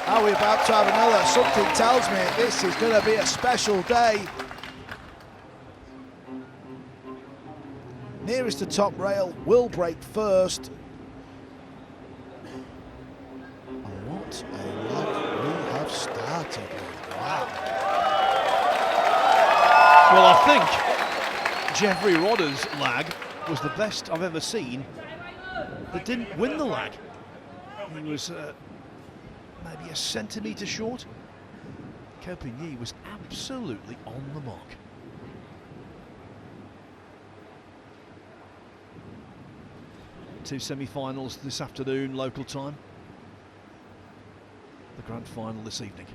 Are we about to have another? Something tells me this is going to be a special day. Nearest the top rail will break first. And what a lag we have started with. Wow. Well, I think Jefrey Roda's lag was the best I've ever seen that didn't win the lag. He was maybe a centimetre short. Kopin was absolutely on the mark. Two semi-finals this afternoon, local time. The grand final this evening.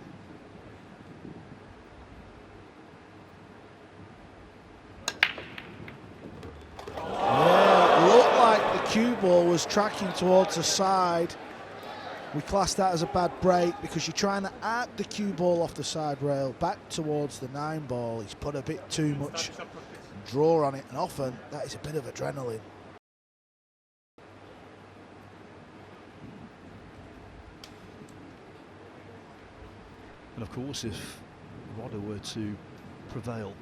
Yeah, it looked like the cue ball was tracking towards the side. We class that as a bad break because you're trying to arc the cue ball off the side rail back towards the 9-ball. He's put a bit too much draw on it, and often that is a bit of adrenaline. And of course, if Roda were to prevail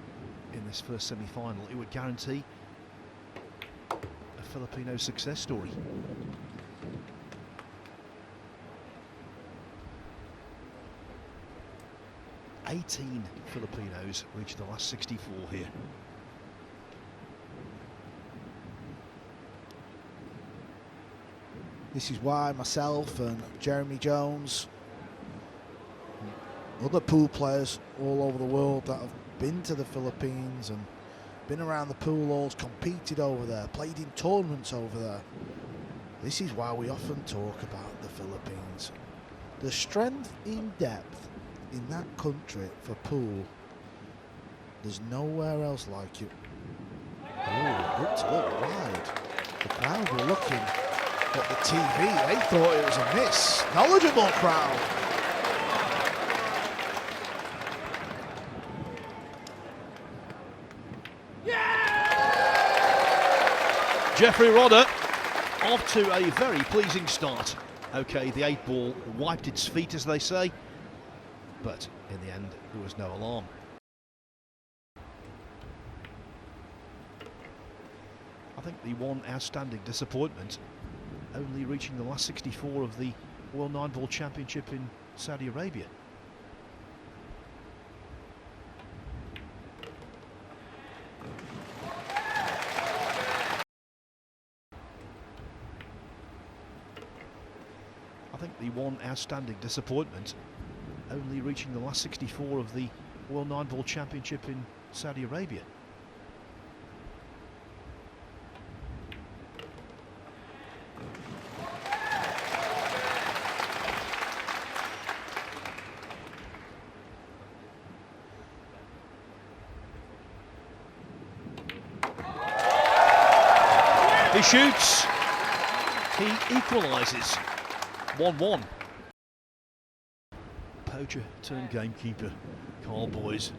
in this first semi-final, it would guarantee a Filipino success story. "18 Filipinos reached the last 64 here. This is why myself and Jeremy Jones, other pool players all over the world that have been to the Philippines and been around the pool halls, competed over there, played in tournaments over there. This is why we often talk about the Philippines. The strength in depth in that country for pool, there's nowhere else like it. Oh, looked a little wide. The crowd were looking at the TV. They thought it was a miss. Knowledgeable crowd. Jefrey Roda off to a very pleasing start. Okay, the 8-ball wiped its feet, as they say, but in the end there was no alarm. I think the one outstanding disappointment, only reaching the last 64 of the World 9-ball Championship in Saudi Arabia. I think the one outstanding disappointment, only reaching the last 64 of the World 9-ball Championship in Saudi Arabia. He shoots, he equalises, 1-1. Poacher turned gamekeeper, Carl Boys.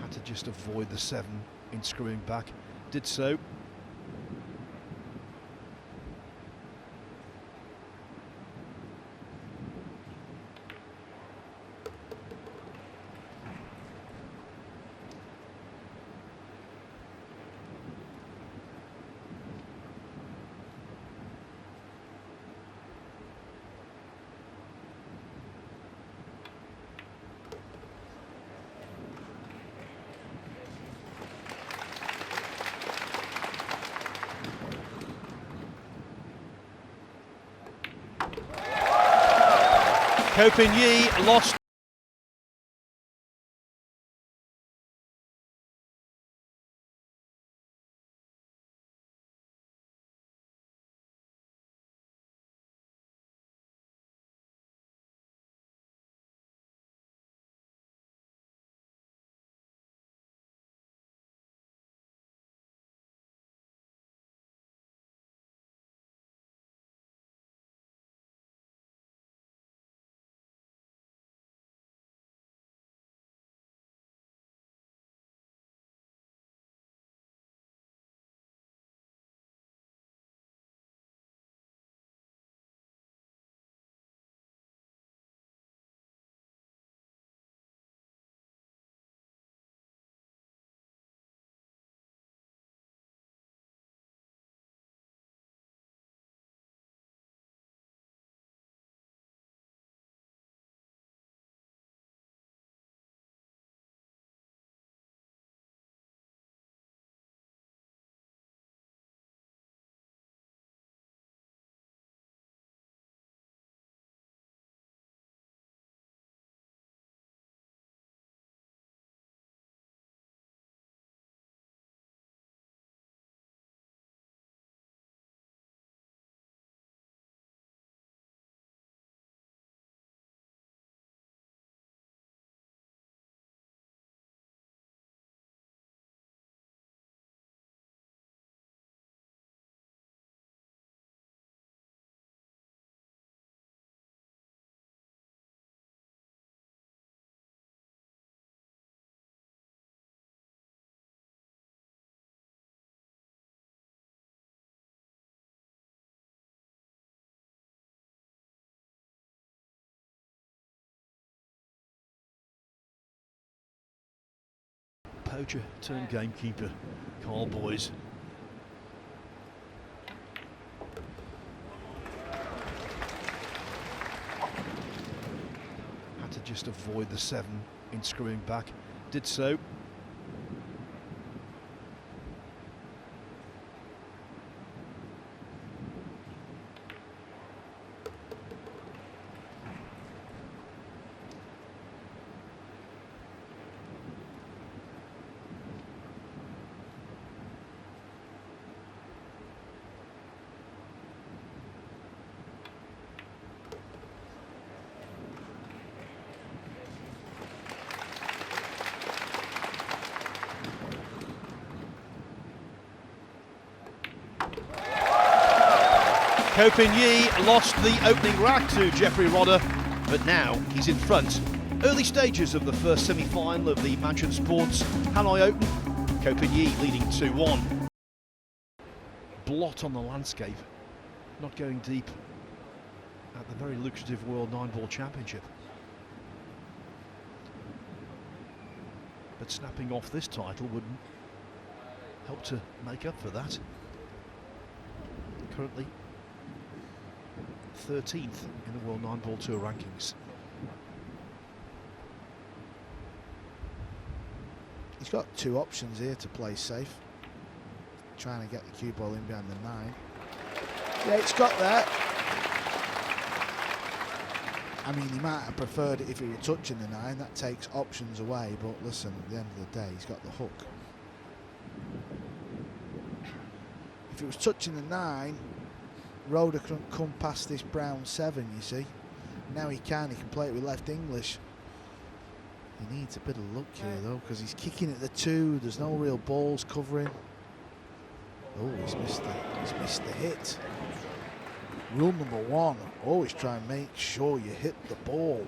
Had to just avoid the 7 in screwing back, did so. Kopin lost poacher turned gamekeeper, Carl Boys. Had to just avoid the 7 in screwing back. Did so. Ko Pin-Yi lost the opening rack to Jefrey Roda, but now he's in front. Early stages of the first semi-final of the Mansion Sports Hanoi Open. Ko Pin-Yi leading 2-1. Blot on the landscape, not going deep at the very lucrative World Nineball Championship. But snapping off this title would help to make up for that. Currently 13th in the World Nineball Tour rankings. He's got 2 options here to play safe. Trying to get the cue ball in behind the 9. Yeah, it's got there. I mean, he might have preferred it if he were touching the 9. That takes options away. But listen, at the end of the day, he's got the hook. If it was touching the 9, Roda couldn't come past this brown 7, you see. Now he can play it with left English. He needs a bit of luck here though, because he's kicking at the 2, there's no real balls covering. Oh, he's missed the hit. Rule number 1, always try and make sure you hit the ball.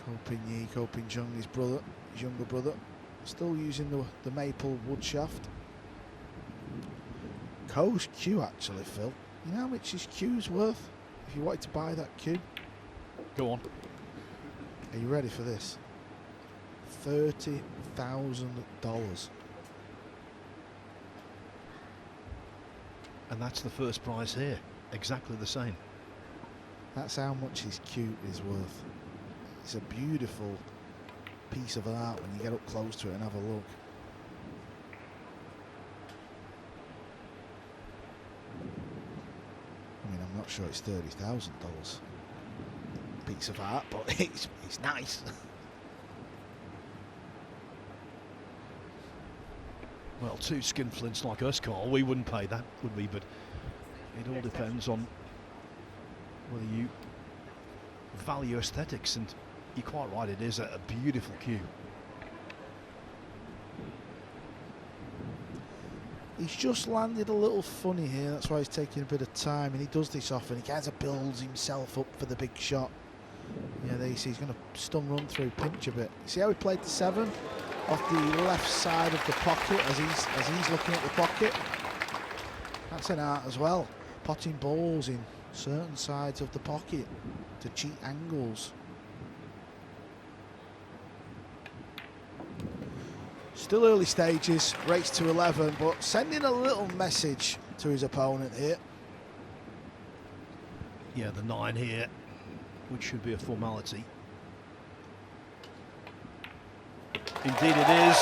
Ko Pin-Yi, Ko Pin-Chung, his younger brother, still using the maple wood shaft. Ko's cue actually, Phil. You know how much his cue's worth? If you wanted to buy that cue. Go on. Are you ready for this? $30,000. And that's the first prize here. Exactly the same. That's how much his cue is worth. It's a beautiful piece of art when you get up close to it and have a look. I mean, I'm not sure it's $30,000 piece of art, but it's nice. Well, 2 skinflints like us, Carl, we wouldn't pay that, would we? But it all depends on whether you value aesthetics, and you're quite right, it is a beautiful cue. He's just landed a little funny here, that's why he's taking a bit of time, and he does this often. He kind of builds himself up for the big shot. Yeah, there you see he's going to stun run through, pinch a bit. See how he played the 7 off the left side of the pocket as he's looking at the pocket. That's an art as well, potting balls in certain sides of the pocket to cheat angles. Still early stages, race to 11, but sending a little message to his opponent here. Yeah, the 9 here, which should be a formality. Indeed it is.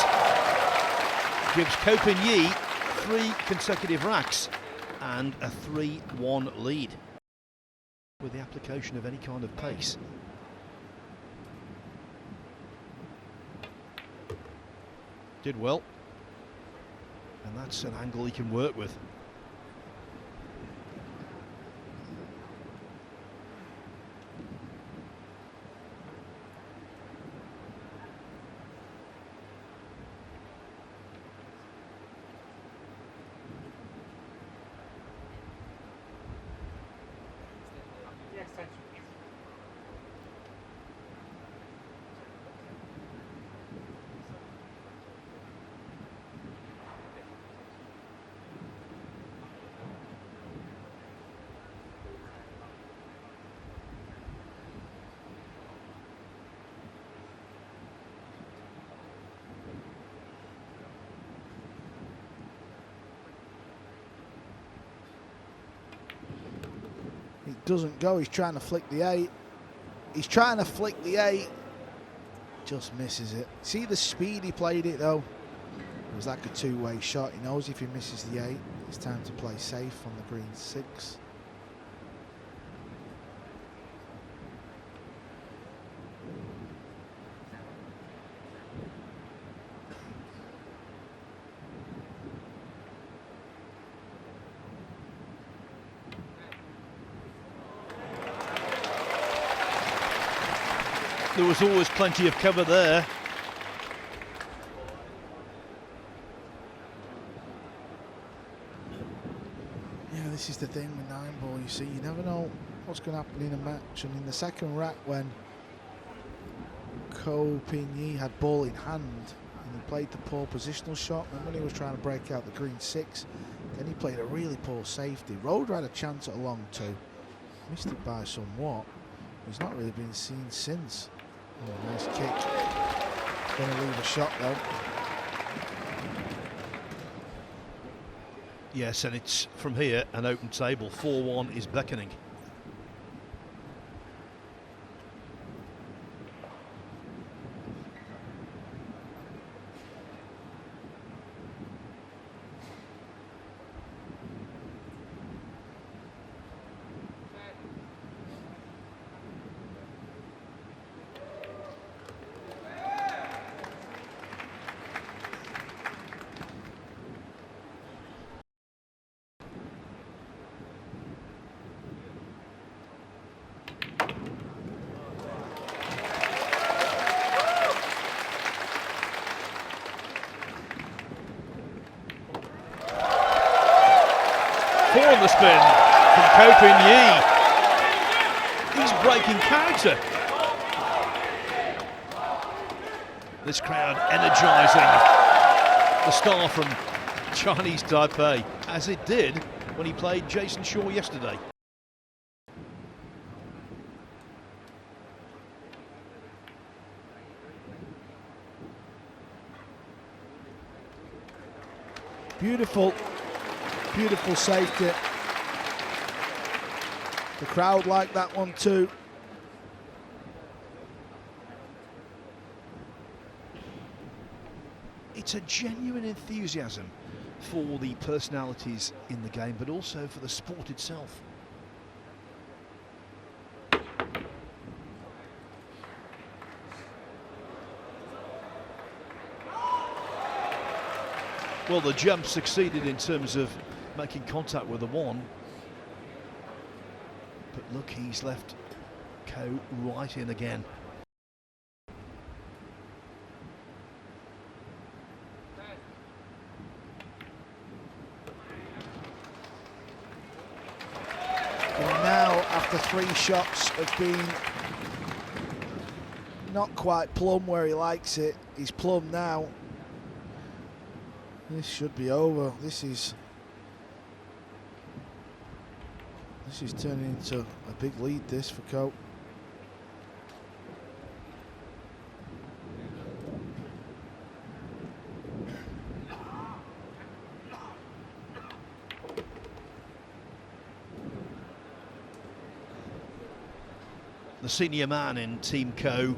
Gives Ko Pin-Yi 3 consecutive racks and a 3-1 lead with the application of any kind of pace. Did well, and that's an angle he can work with. doesn't go. He's trying to flick the 8. He's trying to flick the 8. Just misses it. See the speed he played it though? It was like a two-way shot. He knows if he misses the 8, it's time to play safe on the green 6. There was always plenty of cover there. Yeah, this is the thing with Nineball. You see, you never know what's going to happen in a match. And in the second rack, when Ko Pin-Yi had ball in hand and he played the poor positional shot, and when he was trying to break out the green 6, then he played a really poor safety. Roda had a chance at a long 2, missed it by somewhat. He's not really been seen since. Oh, nice kick. Going to leave a shot though. Yes, and it's from here an open table. 4-1 is beckoning. On the spin from Ko Pin-Yi. He's breaking character. This crowd energising the star from Chinese Taipei, as it did when he played Jason Shaw yesterday. Beautiful. Beautiful safety. The crowd liked that one too. It's a genuine enthusiasm for the personalities in the game, but also for the sport itself. Well, the jump succeeded in terms of making contact with the 1. But look, he's left Ko right in again. And now, after 3 shots of being not quite plumb where he likes it, he's plumb now. This should be over. This is turning into a big lead, this, for Ko. The senior man in Team Ko.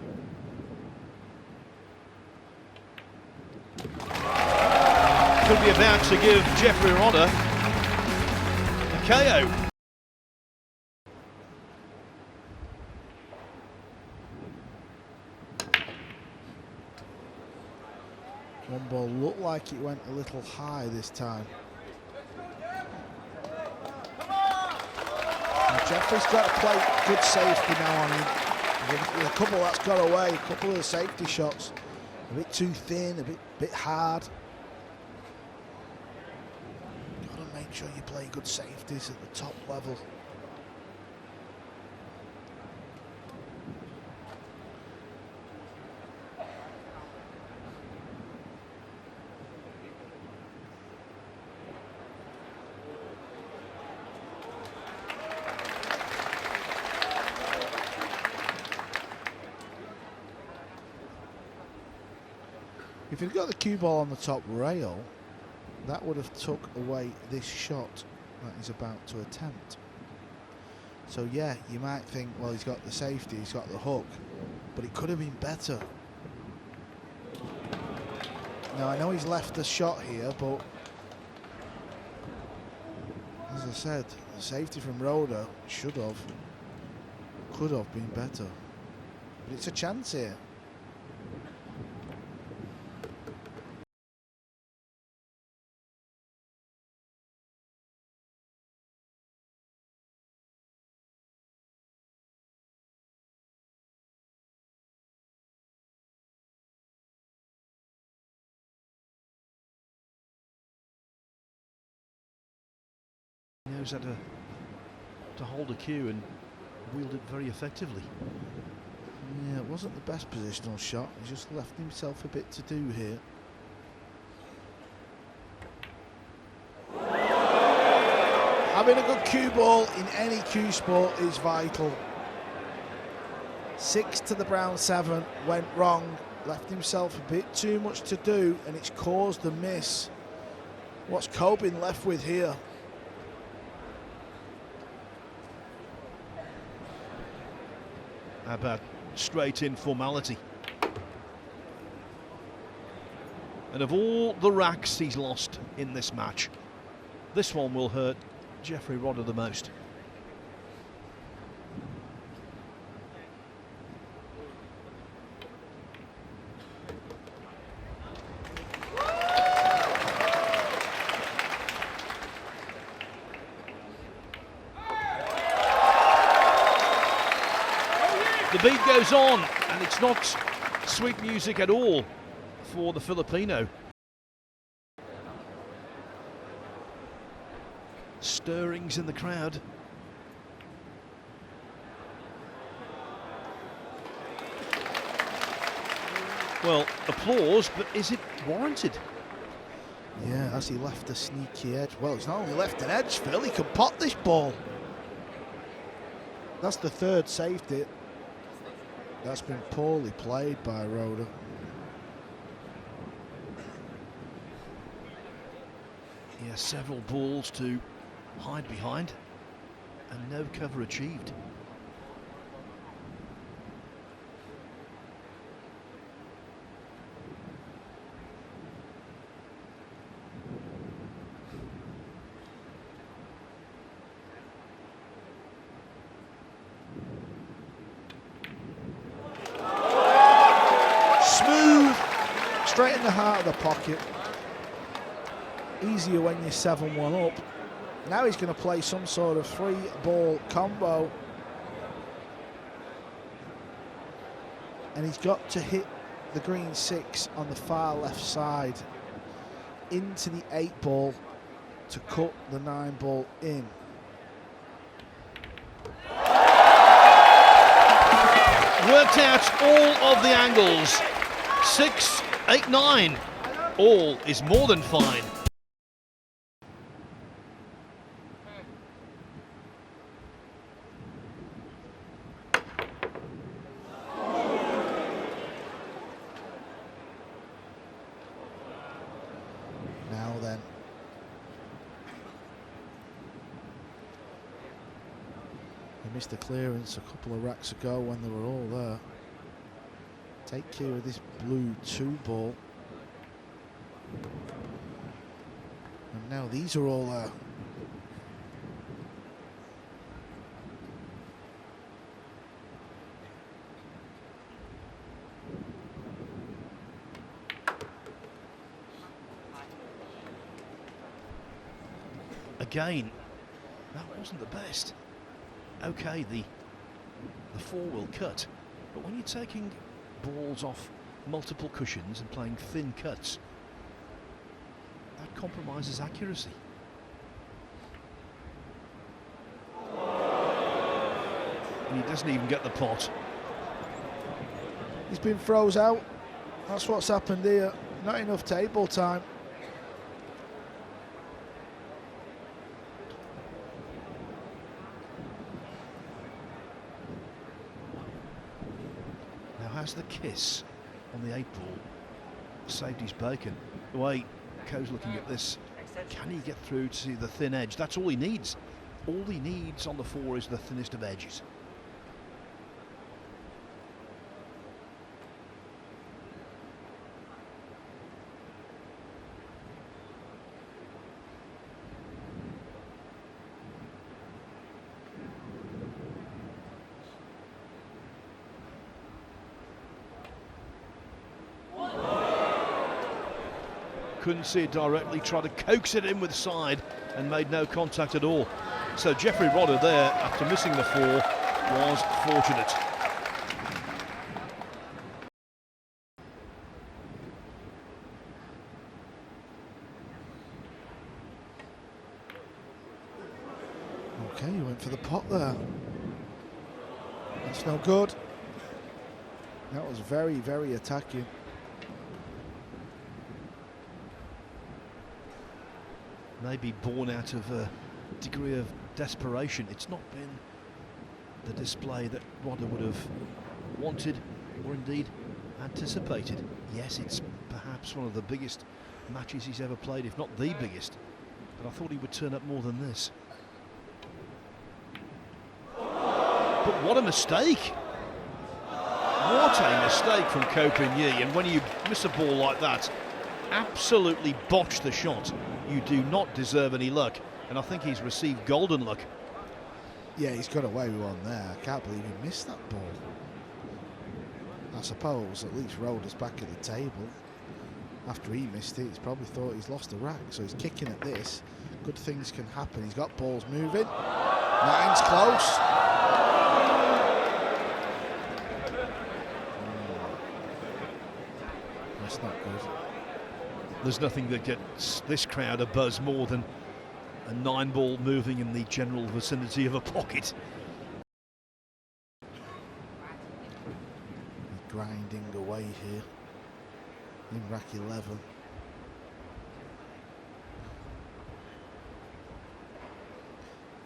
Could be about to give Jefrey Roda a KO. One ball looked like it went a little high this time. And Jeffrey's got to play good safety now on him. There's a couple that's got away, a couple of the safety shots. A bit too thin, a bit hard. Got to make sure you play good safeties at the top level. If he'd got the cue ball on the top rail, that would have took away this shot that he's about to attempt. So yeah, you might think, well, he's got the safety, he's got the hook, but it could have been better. Now I know he's left the shot here, but as I said, the safety from Roda could have been better. But it's a chance here. He knows how to hold a cue and wield it very effectively. Yeah, it wasn't the best positional shot. He just left himself a bit to do here. Having a good cue ball in any cue sport is vital. 6 to the brown 7, went wrong, left himself a bit too much to do, and it's caused the miss. What's Coben left with here? How about straight in formality? And of all the racks he's lost in this match, this one will hurt Jefrey Roda the most. The beat goes on, and it's not sweet music at all for the Filipino. Stirrings in the crowd. Well, applause, but is it warranted? Yeah, as he left a sneaky edge. Well, he's not only left an edge, Phil, he can pot this ball. That's the third safety. That's been poorly played by Roda. Yeah, several balls to hide behind and no cover achieved. Straight in the heart of the pocket. Easier when you're 7-1 up. Now he's going to play some sort of 3-ball combo. And he's got to hit the green 6 on the far left side into the 8-ball to cut the 9-ball in. Worked out all of the angles. 6, 8, 9. All is more than fine. Now then. He missed the clearance a couple of racks ago when they were all there. Take care of this blue 2-ball. And now these are all there. Again, that wasn't the best. Okay, the 4 will cut, but when you're taking balls off multiple cushions and playing thin cuts, that compromises accuracy. And he doesn't even get the pot. He's been froze out. That's what's happened here. Not enough table time. Has the kiss on the 8-ball saved his bacon? The way Co's looking at this, can he get through to the thin edge? That's all he needs. all he needs on the 4 is the thinnest of edges. Couldn't see it directly, tried to coax it in with side and made no contact at all. So Jefrey Roda there, after missing the 4, was fortunate. Okay, he went for the pot there. That's no good. That was very, very attacking. Maybe born out of a degree of desperation. It's not been the display that Roda would have wanted or indeed anticipated. Yes, it's perhaps one of the biggest matches he's ever played, if not the biggest, but I thought he would turn up more than this. But what a mistake! What a mistake from Ko Pin-Yi, and when you miss a ball like that, absolutely botch the shot, you do not deserve any luck, and I think he's received golden luck. Yeah, he's got away with one there. I can't believe he missed that ball. I suppose at least Roda's back at the table. After he missed it, he's probably thought he's lost a rack, so he's kicking at this. Good things can happen. He's got balls moving. Nine's close. That's not good. There's nothing that gets this crowd a buzz more than a 9-ball moving in the general vicinity of a pocket. Grinding away here in rack 11.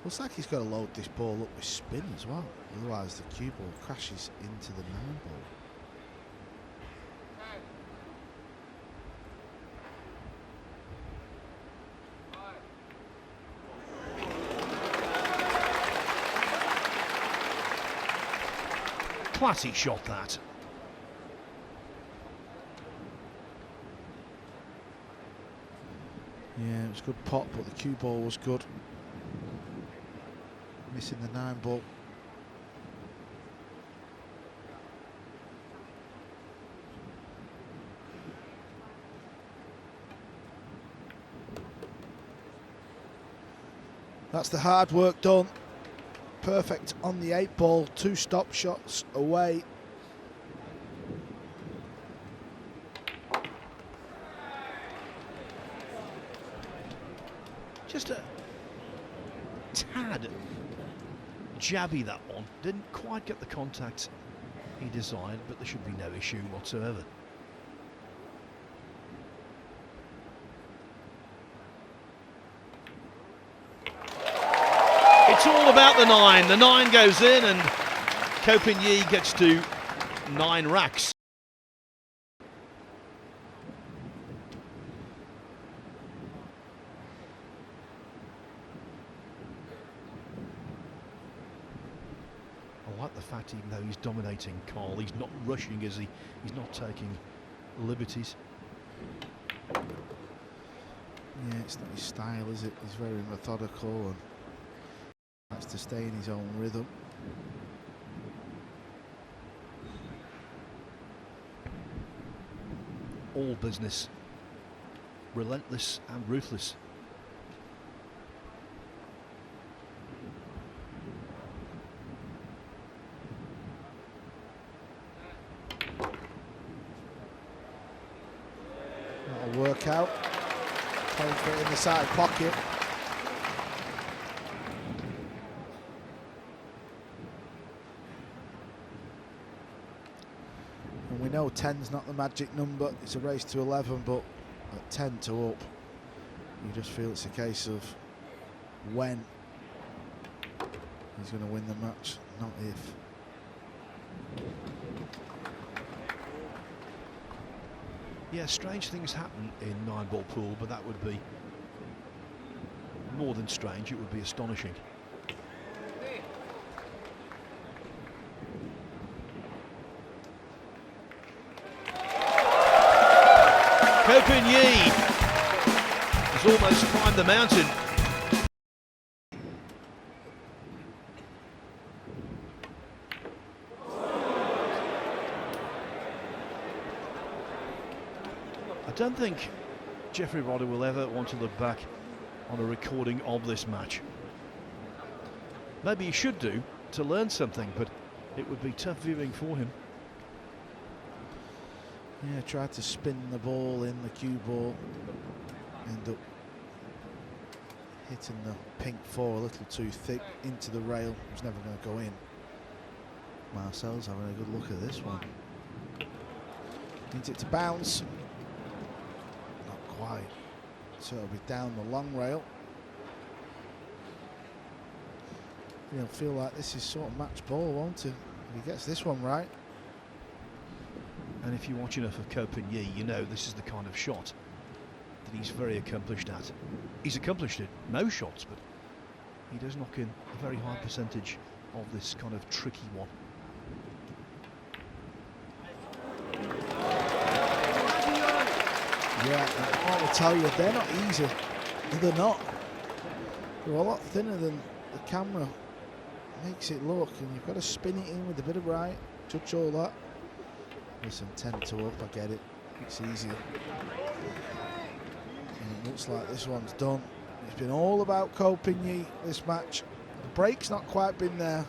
Looks like he's got to load this ball up with spin as well, otherwise the cue ball crashes into the 9-ball. Classy shot that. Yeah, it was a good pot, but the cue ball was good. Missing the 9-ball. That's the hard work done. Perfect on the 8-ball, 2 stop shots away. Just a tad jabby, that one. Didn't quite get the contact he desired, but there should be no issue whatsoever. It's all about the 9. The 9 goes in and Ko Pin-Yi gets to 9 racks. I like the fact, even though he's dominating Carl, he's not rushing, he's not taking liberties. Yeah, it's not his style, is it? He's very methodical and has to stay in his own rhythm. All business, relentless and ruthless. That'll work out. Playing for it in the side pocket. And we know 10's not the magic number. It's a race to 11, but at 10 to up, you just feel it's a case of when he's going to win the match, not if. Yeah, strange things happen in 9-ball pool, but that would be more than strange, it would be astonishing. Yi has almost climbed the mountain. I don't think Jefrey Roda will ever want to look back on a recording of this match. Maybe he should do to learn something, but it would be tough viewing for him. Yeah, tried to spin the ball in, the cue ball. End up hitting the pink four a little too thick into the rail. It was never going to go in. Marcel's having a good look at this one. Needs it to bounce. Not quite. So it'll be down the long rail. He'll feel like this is sort of match ball, won't he? If he gets this one right. And if you watch enough of Yi, you know this is the kind of shot that he's very accomplished at. He's accomplished it, most shots, but he does knock in a very high percentage of this kind of tricky one. Yeah, I will tell you, they're not easy. They're not. They're a lot thinner than the camera makes it look, and you've got to spin it in with a bit of right, touch all that. Listen, 10 to up, I get it. It's easier. And it looks like this one's done. It's been all about Yi this match. The break's not quite been there.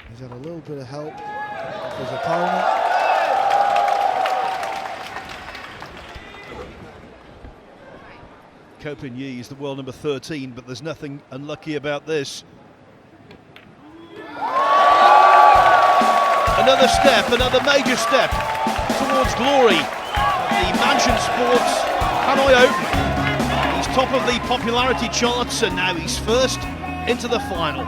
He's had a little bit of help of his opponent. Yi is the world number 13, but there's nothing unlucky about this. Another step, another major step towards glory at the Mansion Sports Hanoi Open. He's top of the popularity charts and now he's first into the final.